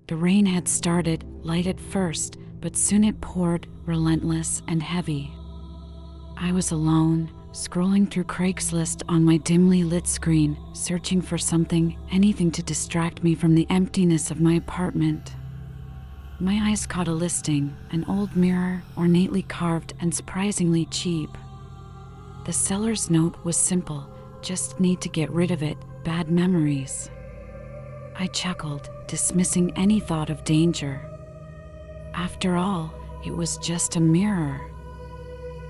The rain had started, light at first, but soon it poured, relentless and heavy. I was alone, scrolling through Craigslist on my dimly lit screen, searching for something, anything to distract me from the emptiness of my apartment. My eyes caught a listing, an old mirror, ornately carved and surprisingly cheap. The seller's note was simple: just need to get rid of it, bad memories. I chuckled, dismissing any thought of danger. After all, it was just a mirror.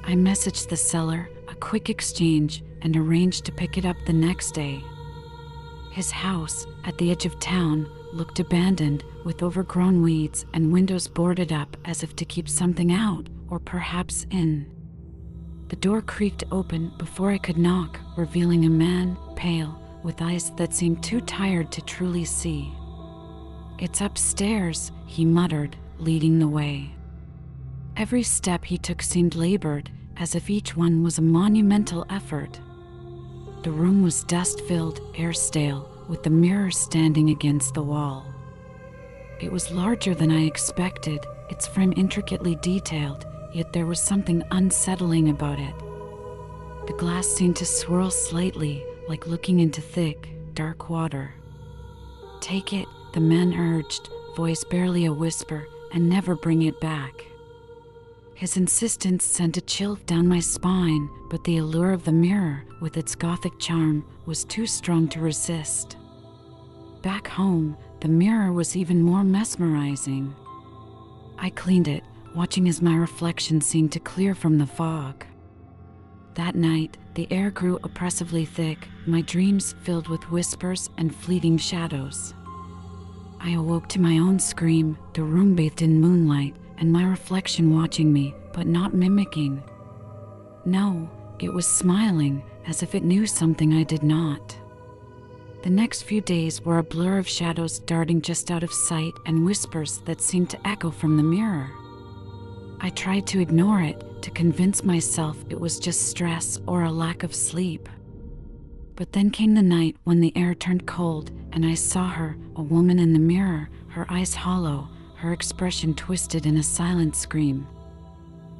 I messaged the seller, a quick exchange, and arranged to pick it up the next day. His house, at the edge of town, looked abandoned, with overgrown weeds and windows boarded up as if to keep something out, or perhaps in. The door creaked open before I could knock, revealing a man, pale, with eyes that seemed too tired to truly see. "It's upstairs," he muttered, leading the way. Every step he took seemed labored, as if each one was a monumental effort. The room was dust-filled, air-stale, with the mirror standing against the wall. It was larger than I expected, its frame intricately detailed, yet there was something unsettling about it. The glass seemed to swirl slightly, like looking into thick, dark water. "Take it," the man urged, voice barely a whisper, "and never bring it back." His insistence sent a chill down my spine, but the allure of the mirror, with its gothic charm, was too strong to resist. Back home, the mirror was even more mesmerizing. I cleaned it, watching as my reflection seemed to clear from the fog. That night, the air grew oppressively thick, my dreams filled with whispers and fleeting shadows. I awoke to my own scream, the room bathed in moonlight, and my reflection watching me, but not mimicking. No, it was smiling, as if it knew something I did not. The next few days were a blur of shadows darting just out of sight and whispers that seemed to echo from the mirror. I tried to ignore it, to convince myself it was just stress or a lack of sleep. But then came the night when the air turned cold, and I saw her, a woman in the mirror, her eyes hollow, her expression twisted in a silent scream.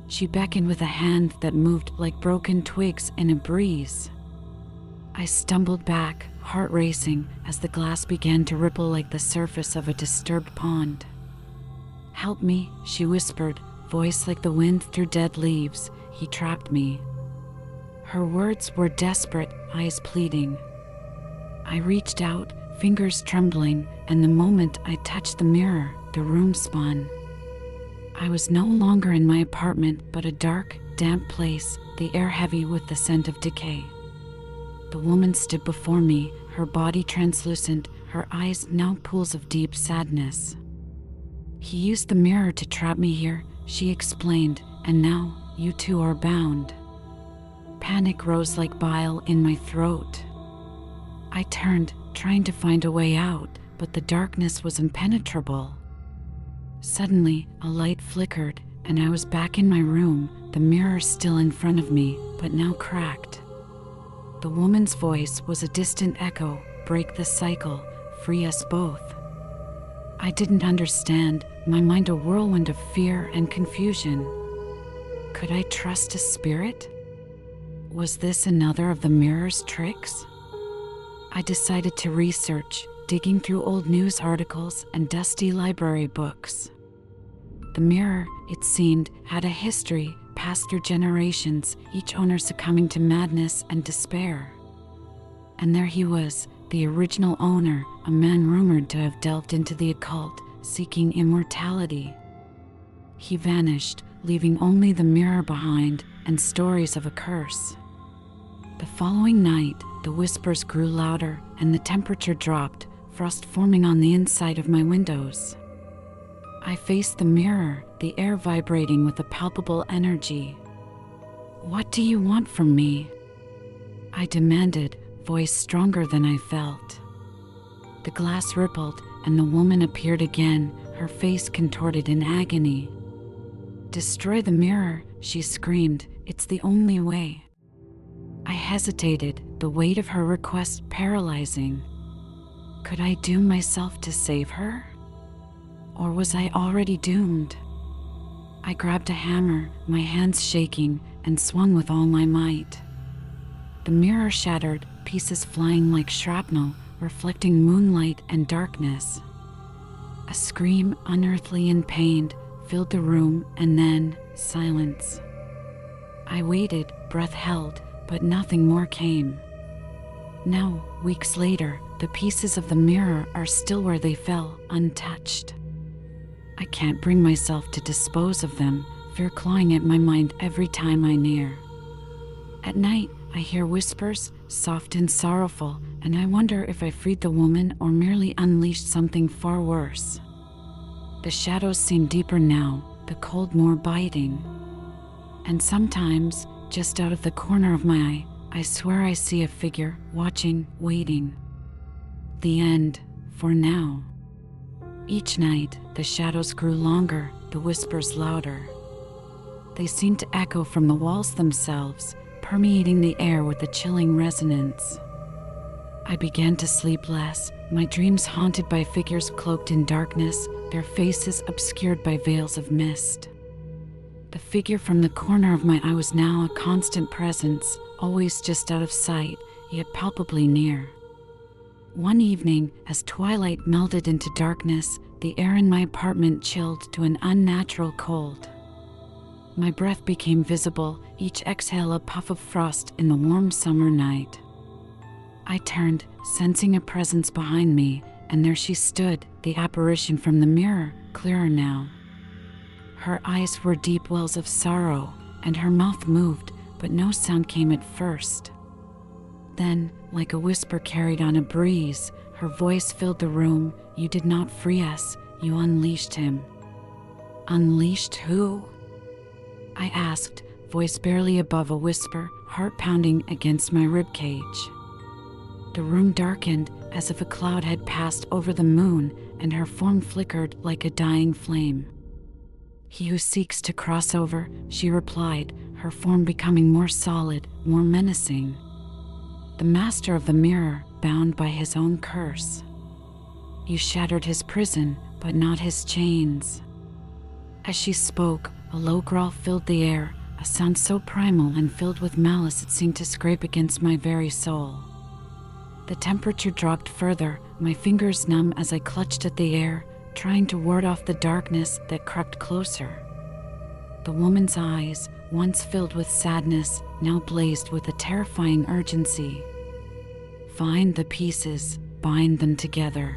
She beckoned with a hand that moved like broken twigs in a breeze. I stumbled back, heart racing, as the glass began to ripple like the surface of a disturbed pond. "Help me," she whispered, voice like the wind through dead leaves. "He trapped me." Her words were desperate, eyes pleading. I reached out, fingers trembling, and the moment I touched the mirror, the room spun. I was no longer in my apartment, but a dark, damp place, the air heavy with the scent of decay. The woman stood before me, her body translucent, her eyes now pools of deep sadness. "He used the mirror to trap me here," she explained, "and now you two are bound." Panic rose like bile in my throat. I turned, trying to find a way out, but the darkness was impenetrable. Suddenly, a light flickered, and I was back in my room, the mirror still in front of me, but now cracked. The woman's voice was a distant echo: "Break the cycle, free us both." I didn't understand, my mind a whirlwind of fear and confusion. Could I trust a spirit? Was this another of the mirror's tricks? I decided to research, digging through old news articles and dusty library books. The mirror, it seemed, had a history, passed through generations, each owner succumbing to madness and despair. And there he was, the original owner, a man rumored to have delved into the occult, seeking immortality. He vanished, leaving only the mirror behind and stories of a curse. The following night, the whispers grew louder and the temperature dropped, frost forming on the inside of my windows. I faced the mirror, the air vibrating with a palpable energy. "What do you want from me?" I demanded, voice stronger than I felt. The glass rippled, and the woman appeared again, her face contorted in agony. "Destroy the mirror," she screamed. "It's the only way." I hesitated, the weight of her request paralyzing. Could I doom myself to save her? or was I already doomed? I grabbed a hammer, my hands shaking, and swung with all my might. The mirror shattered, pieces flying like shrapnel, reflecting moonlight and darkness. A scream, unearthly and pained, filled the room, and then silence. I waited, breath held, but nothing more came. Now, weeks later, the pieces of the mirror are still where they fell, untouched. I can't bring myself to dispose of them, fear clawing at my mind every time I near. At night, I hear whispers, soft and sorrowful, and I wonder if I freed the woman or merely unleashed something far worse. The shadows seem deeper now, the cold more biting. And sometimes, just out of the corner of my eye, I swear I see a figure, watching, waiting. The end, for now. Each night, the shadows grew longer, the whispers louder. They seemed to echo from the walls themselves, permeating the air with a chilling resonance. I began to sleep less, my dreams haunted by figures cloaked in darkness, their faces obscured by veils of mist. The figure from the corner of my eye was now a constant presence, always just out of sight, yet palpably near. One evening, as twilight melded into darkness, the air in my apartment chilled to an unnatural cold. My breath became visible, each exhale a puff of frost in the warm summer night. I turned, sensing a presence behind me, and there she stood, the apparition from the mirror, clearer now. Her eyes were deep wells of sorrow, and her mouth moved, but no sound came at first. Then, like a whisper carried on a breeze, her voice filled the room. "You did not free us, you unleashed him." "Unleashed who?" I asked, voice barely above a whisper, heart pounding against my ribcage. The room darkened, as if a cloud had passed over the moon, and her form flickered like a dying flame. "He who seeks to cross over," she replied, her form becoming more solid, more menacing. "The master of the mirror, bound by his own curse. You shattered his prison, but not his chains." As she spoke, a low growl filled the air, a sound so primal and filled with malice it seemed to scrape against my very soul. The temperature dropped further, my fingers numb as I clutched at the air, trying to ward off the darkness that crept closer. The woman's eyes, once filled with sadness, now blazed with a terrifying urgency. "Find the pieces, bind them together.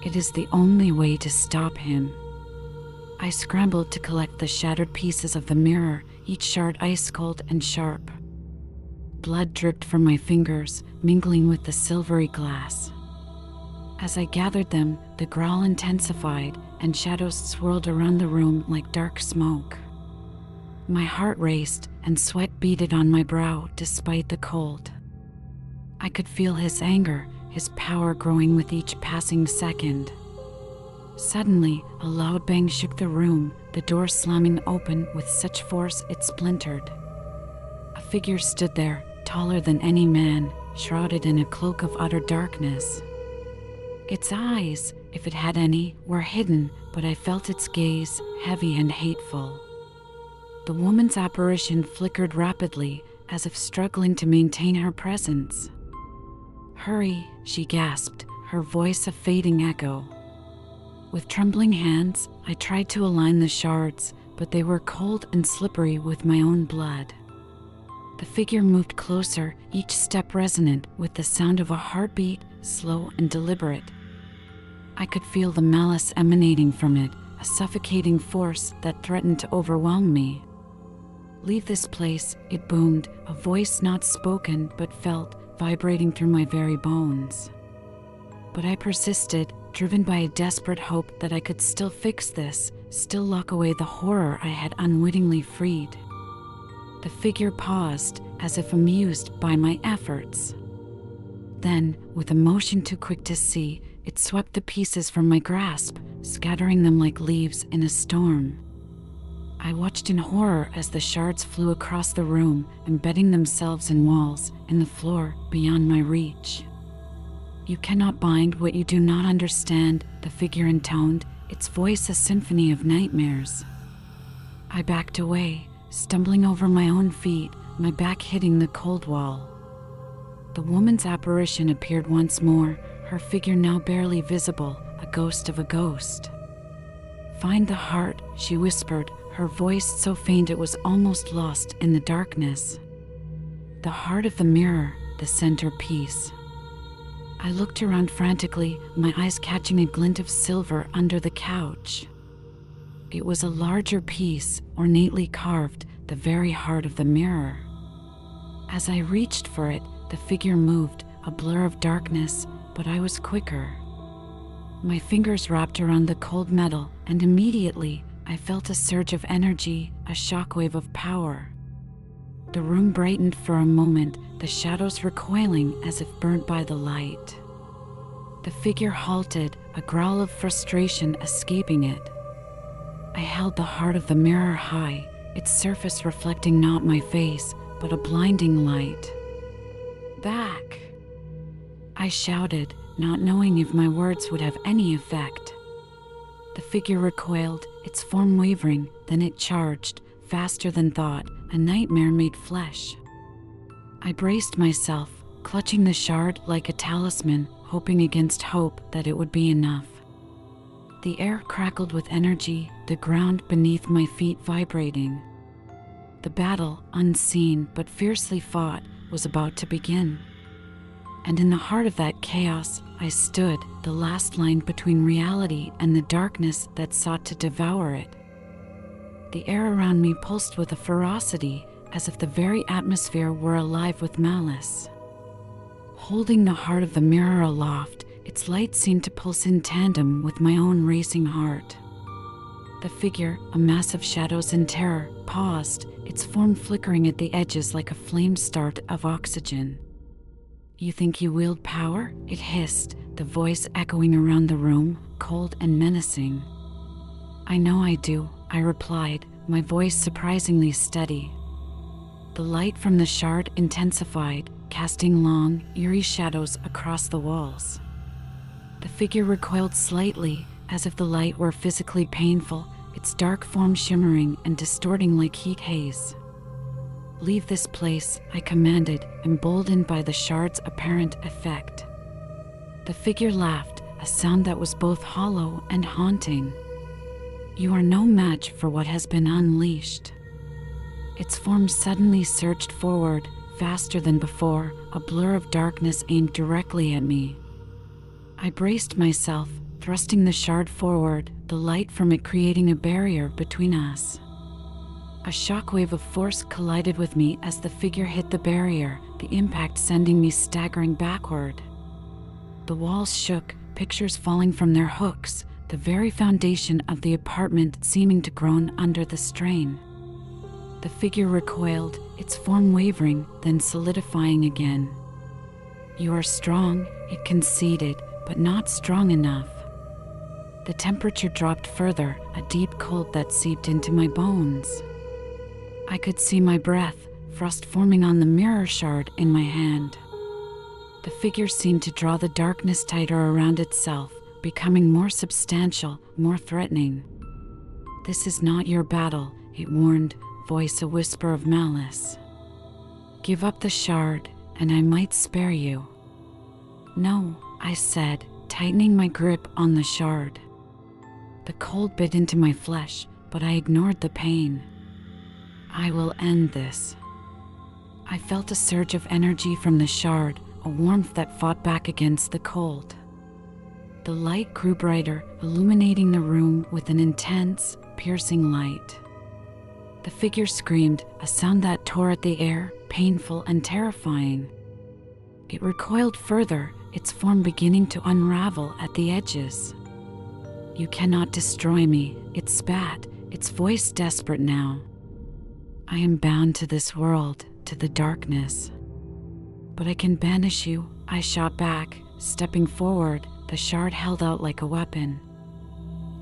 It is the only way to stop him." I scrambled to collect the shattered pieces of the mirror, each shard ice-cold and sharp. Blood dripped from my fingers, mingling with the silvery glass. As I gathered them, the growl intensified, and shadows swirled around the room like dark smoke. My heart raced, and sweat beaded on my brow despite the cold. I could feel his anger, his power growing with each passing second. Suddenly, a loud bang shook the room, the door slamming open with such force it splintered. A figure stood there, taller than any man, shrouded in a cloak of utter darkness. Its eyes, if it had any, were hidden, but I felt its gaze, heavy and hateful. The woman's apparition flickered rapidly, as if struggling to maintain her presence. "Hurry," she gasped, her voice a fading echo. With trembling hands, I tried to align the shards, but they were cold and slippery with my own blood. The figure moved closer, each step resonant with the sound of a heartbeat, slow and deliberate. I could feel the malice emanating from it, a suffocating force that threatened to overwhelm me. "Leave this place," it boomed, a voice not spoken but felt, vibrating through my very bones. But I persisted, driven by a desperate hope that I could still fix this, still lock away the horror I had unwittingly freed. The figure paused, as if amused by my efforts. Then, with a motion too quick to see, it swept the pieces from my grasp, scattering them like leaves in a storm. I watched in horror as the shards flew across the room, embedding themselves in walls, in the floor, beyond my reach. "You cannot bind what you do not understand," the figure intoned, its voice a symphony of nightmares. I backed away, stumbling over my own feet, my back hitting the cold wall. The woman's apparition appeared once more, her figure now barely visible, a ghost of a ghost. "Find the heart," she whispered, her voice so faint it was almost lost in the darkness. "The heart of the mirror, the centerpiece." I looked around frantically, my eyes catching a glint of silver under the couch. It was a larger piece, ornately carved, the very heart of the mirror. As I reached for it, the figure moved, a blur of darkness, but I was quicker. My fingers wrapped around the cold metal, and immediately I felt a surge of energy, a shockwave of power. The room brightened for a moment, the shadows recoiling as if burnt by the light. The figure halted, a growl of frustration escaping it. I held the heart of the mirror high, its surface reflecting not my face, but a blinding light. "Back!" I shouted, not knowing if my words would have any effect. The figure recoiled, its form wavering, then it charged, faster than thought, a nightmare made flesh. I braced myself, clutching the shard like a talisman, hoping against hope that it would be enough. The air crackled with energy, the ground beneath my feet vibrating. The battle, unseen but fiercely fought, was about to begin. And in the heart of that chaos, I stood, the last line between reality and the darkness that sought to devour it. The air around me pulsed with a ferocity, as if the very atmosphere were alive with malice. Holding the heart of the mirror aloft, its light seemed to pulse in tandem with my own racing heart. The figure, a mass of shadows and terror, paused, its form flickering at the edges like a flame start of oxygen. "You think you wield power?" it hissed, the voice echoing around the room, cold and menacing. "I know I do," I replied, my voice surprisingly steady. The light from the shard intensified, casting long, eerie shadows across the walls. The figure recoiled slightly, as if the light were physically painful, its dark form shimmering and distorting like heat haze. "Leave this place," I commanded, emboldened by the shard's apparent effect. The figure laughed, a sound that was both hollow and haunting. "You are no match for what has been unleashed." Its form suddenly surged forward, faster than before, a blur of darkness aimed directly at me. I braced myself, thrusting the shard forward, the light from it creating a barrier between us. A shockwave of force collided with me as the figure hit the barrier, the impact sending me staggering backward. The walls shook, pictures falling from their hooks, the very foundation of the apartment seeming to groan under the strain. The figure recoiled, its form wavering, then solidifying again. "You are strong," it conceded, "but not strong enough." The temperature dropped further, a deep cold that seeped into my bones. I could see my breath, frost forming on the mirror shard in my hand. The figure seemed to draw the darkness tighter around itself, becoming more substantial, more threatening. "This is not your battle," it warned, voice a whisper of malice. "Give up the shard, and I might spare you." "No," I said, tightening my grip on the shard. The cold bit into my flesh, but I ignored the pain. "I will end this." I felt a surge of energy from the shard, a warmth that fought back against the cold. The light grew brighter, illuminating the room with an intense, piercing light. The figure screamed, a sound that tore at the air, painful and terrifying. It recoiled further, its form beginning to unravel at the edges. "You cannot destroy me," it spat, its voice desperate now. "I am bound to this world, to the darkness." "But I can banish you," I shot back, stepping forward, the shard held out like a weapon.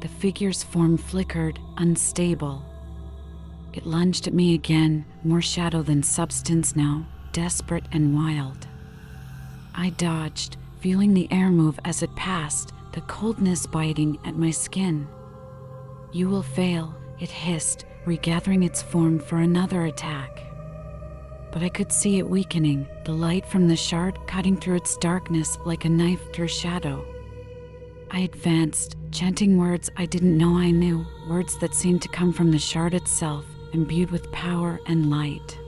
The figure's form flickered, unstable. It lunged at me again, more shadow than substance now, desperate and wild. I dodged, feeling the air move as it passed, the coldness biting at my skin. "You will fail," it hissed, regathering its form for another attack. But I could see it weakening, the light from the shard cutting through its darkness like a knife through shadow. I advanced, chanting words I didn't know I knew, words that seemed to come from the shard itself, imbued with power and light.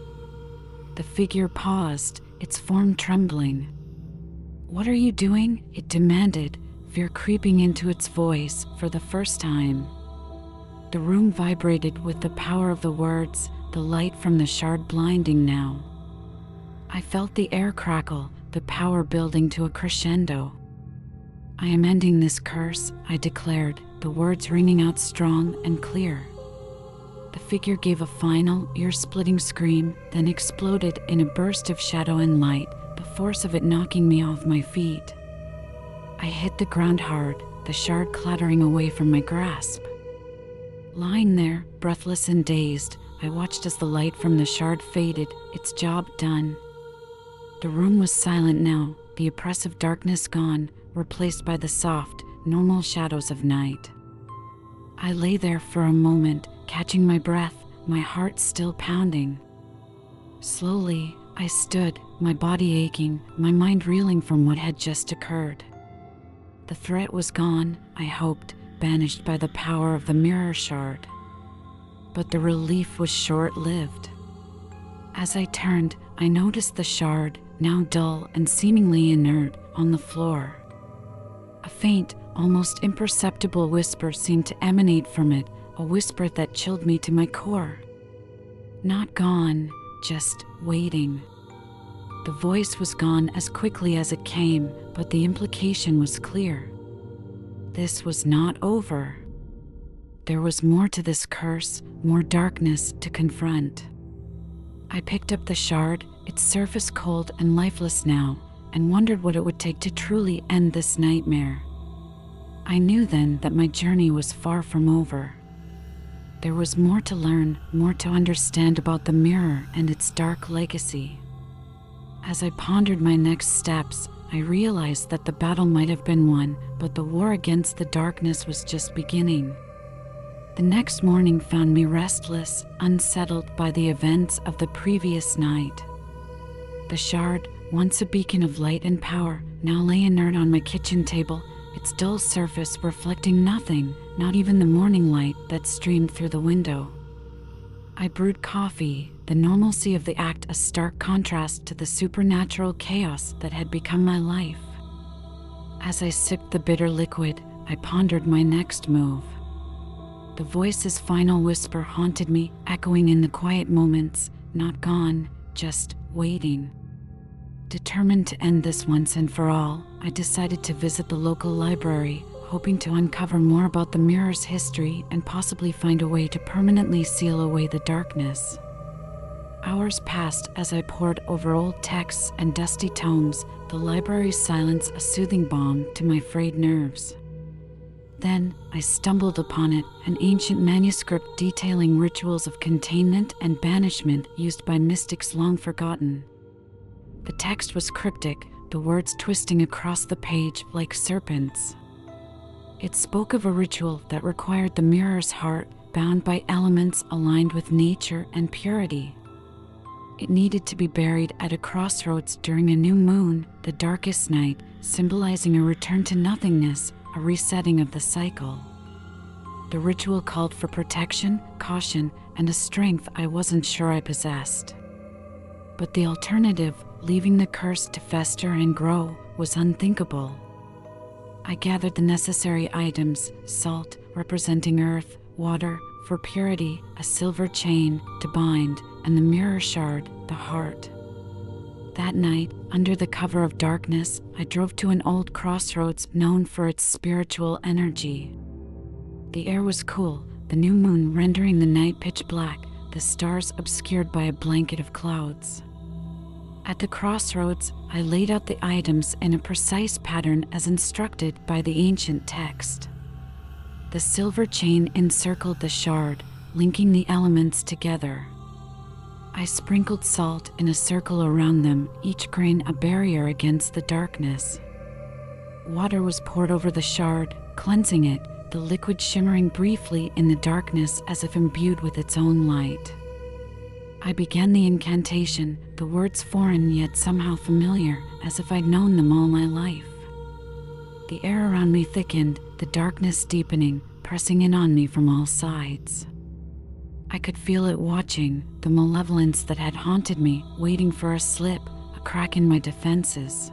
The figure paused, its form trembling. "What are you doing?" it demanded, fear creeping into its voice for the first time. The room vibrated with the power of the words, the light from the shard blinding now. I felt the air crackle, the power building to a crescendo. "I am ending this curse," I declared, the words ringing out strong and clear. The figure gave a final, ear-splitting scream, then exploded in a burst of shadow and light, the force of it knocking me off my feet. I hit the ground hard, the shard clattering away from my grasp. Lying there, breathless and dazed, I watched as the light from the shard faded, its job done. The room was silent now, the oppressive darkness gone, replaced by the soft, normal shadows of night. I lay there for a moment, catching my breath, my heart still pounding. Slowly, I stood, my body aching, my mind reeling from what had just occurred. The threat was gone, I hoped, banished by the power of the mirror shard. But the relief was short-lived. As I turned, I noticed the shard, now dull and seemingly inert, on the floor. A faint, almost imperceptible whisper seemed to emanate from it, a whisper that chilled me to my core. Not gone, just waiting. The voice was gone as quickly as it came, but the implication was clear. This was not over. There was more to this curse, more darkness to confront. I picked up the shard, its surface cold and lifeless now, and wondered what it would take to truly end this nightmare. I knew then that my journey was far from over. There was more to learn, more to understand about the mirror and its dark legacy. As I pondered my next steps, I realized that the battle might have been won, but the war against the darkness was just beginning. The next morning found me restless, unsettled by the events of the previous night. The shard, once a beacon of light and power, now lay inert on my kitchen table, its dull surface reflecting nothing, not even the morning light that streamed through the window. I brewed coffee, the normalcy of the act a stark contrast to the supernatural chaos that had become my life. As I sipped the bitter liquid, I pondered my next move. The voice's final whisper haunted me, echoing in the quiet moments, not gone, just waiting. Determined to end this once and for all, I decided to visit the local library, hoping to uncover more about the mirror's history and possibly find a way to permanently seal away the darkness. Hours passed as I pored over old texts and dusty tomes, the library's silence a soothing balm to my frayed nerves. Then I stumbled upon it, an ancient manuscript detailing rituals of containment and banishment used by mystics long forgotten. The text was cryptic, the words twisting across the page like serpents. It spoke of a ritual that required the mirror's heart, bound by elements aligned with nature and purity. It needed to be buried at a crossroads during a new moon, the darkest night, symbolizing a return to nothingness, a resetting of the cycle. The ritual called for protection, caution, and a strength I wasn't sure I possessed. But the alternative, leaving the curse to fester and grow, was unthinkable. I gathered the necessary items: salt, representing earth, water, for purity, a silver chain to bind, and the mirror shard, the heart. That night, under the cover of darkness, I drove to an old crossroads known for its spiritual energy. The air was cool, the new moon rendering the night pitch black, the stars obscured by a blanket of clouds. At the crossroads, I laid out the items in a precise pattern as instructed by the ancient text. The silver chain encircled the shard, linking the elements together. I sprinkled salt in a circle around them, each grain a barrier against the darkness. Water was poured over the shard, cleansing it, the liquid shimmering briefly in the darkness as if imbued with its own light. I began the incantation, the words foreign yet somehow familiar, as if I'd known them all my life. The air around me thickened, the darkness deepening, pressing in on me from all sides. I could feel it watching, the malevolence that had haunted me, waiting for a slip, a crack in my defenses.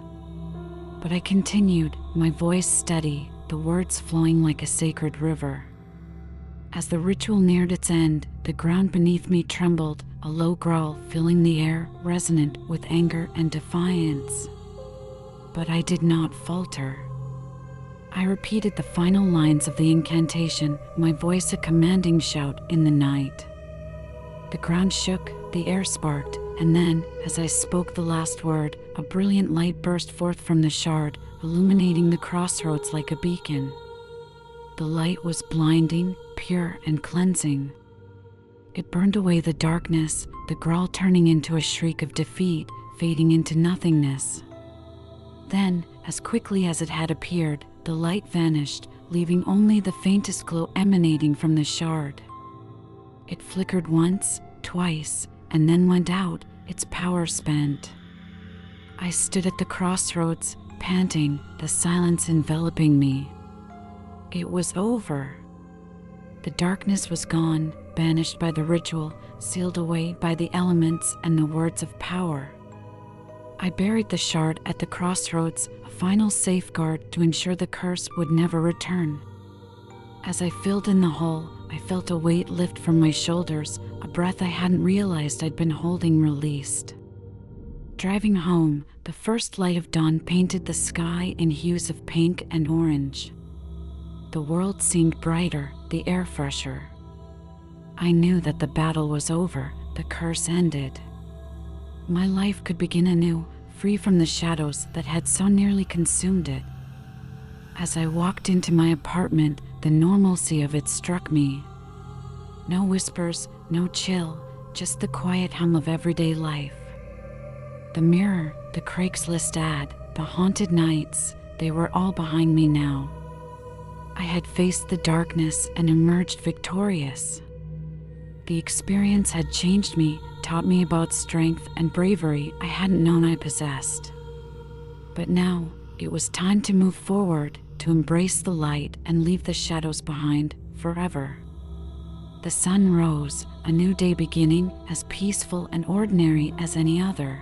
But I continued, my voice steady, the words flowing like a sacred river. As the ritual neared its end, the ground beneath me trembled, a low growl filling the air, resonant with anger and defiance. But I did not falter. I repeated the final lines of the incantation, my voice a commanding shout in the night. The ground shook, the air sparked, and then, as I spoke the last word, a brilliant light burst forth from the shard, illuminating the crossroads like a beacon. The light was blinding, pure, and cleansing. It burned away the darkness, the growl turning into a shriek of defeat, fading into nothingness. Then, as quickly as it had appeared, the light vanished, leaving only the faintest glow emanating from the shard. It flickered once, twice, and then went out, its power spent. I stood at the crossroads, panting, the silence enveloping me. It was over. The darkness was gone, banished by the ritual, sealed away by the elements and the words of power. I buried the shard at the crossroads, a final safeguard to ensure the curse would never return. As I filled in the hole, I felt a weight lift from my shoulders, a breath I hadn't realized I'd been holding released. Driving home, the first light of dawn painted the sky in hues of pink and orange. The world seemed brighter, the air fresher. I knew that the battle was over, the curse ended. My life could begin anew, free from the shadows that had so nearly consumed it. As I walked into my apartment, the normalcy of it struck me. No whispers, no chill, just the quiet hum of everyday life. The mirror, the Craigslist ad, the haunted nights, they were all behind me now. I had faced the darkness and emerged victorious. The experience had changed me, taught me about strength and bravery I hadn't known I possessed. But now, it was time to move forward, to embrace the light and leave the shadows behind forever. The sun rose, a new day beginning, as peaceful and ordinary as any other.